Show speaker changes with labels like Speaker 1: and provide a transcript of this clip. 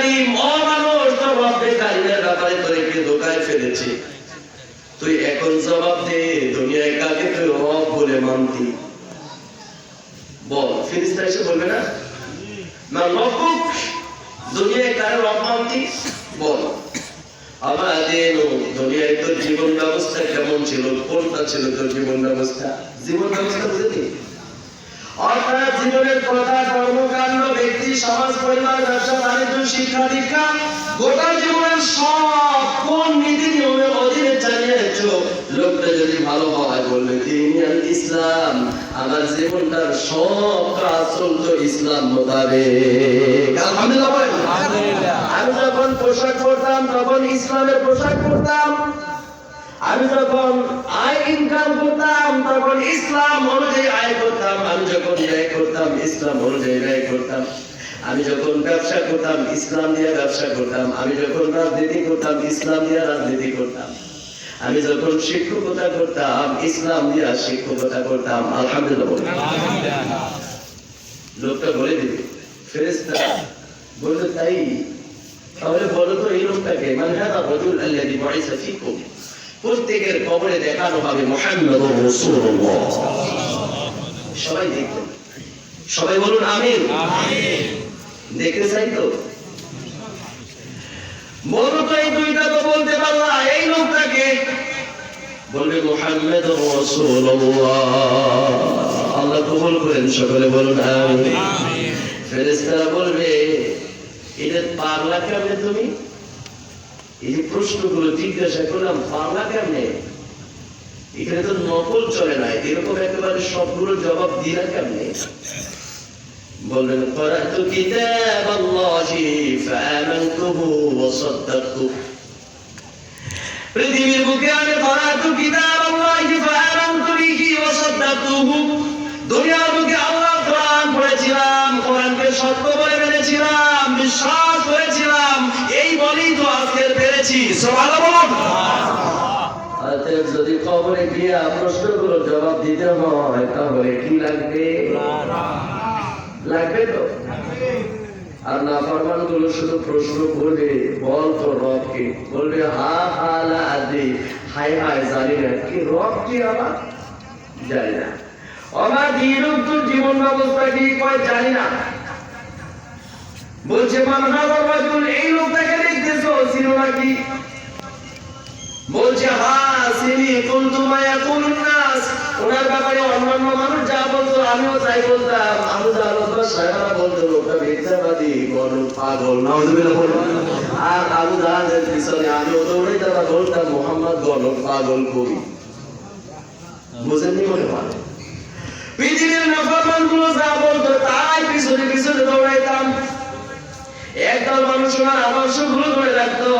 Speaker 1: কারীম, ও মানুষ, তোর রব্বে কারীমের ব্যাপারে তোরে কে ধোঁকায় ফেলেছে? তুই এখন জবাব দে, দুনিয়ায় কাকে তুই রব বলে মানতি? বল। ফেরেশতা এসে বলবে না, না রব্বুক, দুনিয়ায় কার রব মানতি? বল। আমাদের দুনিয়ায় তোর জীবন ব্যবস্থা কেমন ছিল? কোনটা ছিল তোর জীবন ব্যবস্থা? জীবন ব্যবস্থা বুঝলি? অর্থাৎ জীবনের কথা, কর্মকাণ্ড, ব্যক্তি, সমাজ, পরিবার, ব্যবসা, বাণিজ্য, শিক্ষা, দীক্ষা, গোটা জীবনের সব কোন নীতি নিয়মের অধীনে চালিয়েছো? লোকটা যদি ভালো হয় বলবে দিন ইসলাম, আমার জীবনটার সব কাজ চলতো ইসলাম মোতাবেক। আলহামদুলিল্লাহ বলেন। আমি যখন পোশাক পরতাম তখন ইসলামের পোশাক পরতাম। আমি যখন আয় ইনকাম করতাম তখন ইসলাম অনুযায়ী আয় করতাম। আমি যখন ব্যয় করতাম ইসলাম অনুযায়ী ব্যয় করতাম। আমি যখন ব্যবসা করতাম ইসলাম দিয়ে ব্যবসা করতাম। আমি যখন রাজনীতি করতাম ইসলাম দিয়ে রাজনীতি করতাম। আমি যখন শিক্ষকতা করতাম ইসলাম দিয়ে শিক্ষকতা করতাম। আলহামদুলিল্লাহ। লোকটা বলে দিবে, ফেরেশতা বলল তাই? তাহলে বলো তো এই লোকটাকে, মান হাদা রাজুল আল্লাযী বুইসা ফীকুম। প্রত্যেকের কবরে দেখানো হবে মুহাম্মাদুর রাসূলুল্লাহ। সবাই দেখবেন, সবাই বলুন আমিন। দেখতে চাই তো? বলো তো, এই দুইটা তো বলতে পারলা, এই লোকটাকে বলবে মুহাম্মাদুর রাসূলুল্লাহ। আল্লাহ কবুল করেন, সকলে বলুন আমিন। ফেরেশতারা বলবে এটা পারলা কেমনে তুমি? এই যে প্রশ্নগুলো জিজ্ঞাসা করলাম, পারলা কেমনে? এখানে তো নকল চলে না, এরকম একেবারে সবগুলো জবাব দিলা কেমনে? বললেন ক্বরাতু কিতাবাল্লাহি ফাআমানতুহু ওয়া সাদ্দাকতু। পৃথিবীর বুকে আমি ক্বরাতু কিতাবাল্লাহি ফাআমানতু বিহি ওয়া সাদ্দাকতুহু। দুনিয়ার বুকে আল্লাহর কোরআন পড়েছিলাম, কোরআনকে সত্য বলে মেনেছিলাম, বিশ্বাস করেছিলাম, এই বলেই তো আজকে পেরেছি। সুবহানাল্লাহ। যদি কবরে গিয়ে প্রশ্নগুলো জবাব দিতে হয় তাহলে কি লাগবে? লাগবে তো। আর নাফরমান গুলো শুধু প্রশ্ন করবে, বল তো রব কে? বলবে হা হা লা আদি, হাই হাই জানি না কি রব কি, আমার জানি না। আমার দিনুর জীবন ব্যবস্থা কি কয় জানি না। বলছে মান হাদা রাজুল, এই লোকটাকে দেখতেছো, চিনো নাকি? বলছে হ্যাঁ চিনি। কুনতু মা ইয়াকুলুন নাস, ওনার ব্যাপারে অন্যান্য মানুষ যা বলতো আমিও তাই বলতাম। আবু জাহল সাহেবরা বলতো লোকটা মিথ্যাবাদী, গণক, পাগল। নাউযুবিল্লাহ বলুন। আর আবু জাহলের পিছনে আমিও দৌড়াইতাম, বলতাম মুহাম্মদ গণক, পাগল, কবি। বুঝেননি মনে হয়? পৃথিবীর নাফরমানগুলো যা বলতো তাই পিছনে পিছনে দৌড়াইতাম। একদল মানুষ ওনার আদর্শগুলো ধরে রাখতো,